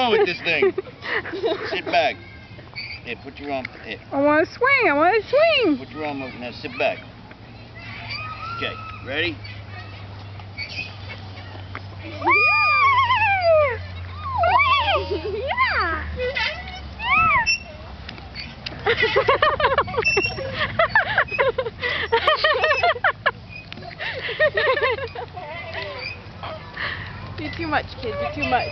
wrong with this thing? Sit back. Here, put your arm. Here. I want to swing. I want to swing. Put your arm over. Now sit back. Okay, ready? Yeah. You're too much, kids. You're too much.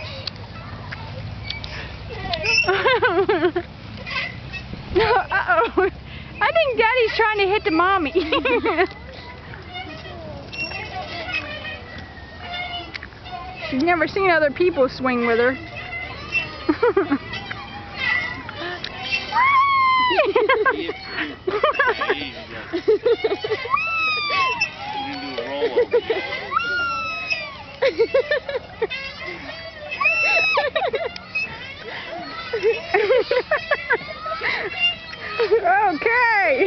Uh-oh. I think Daddy's trying to hit the mommy. She's never seen other people swing with her. Okay.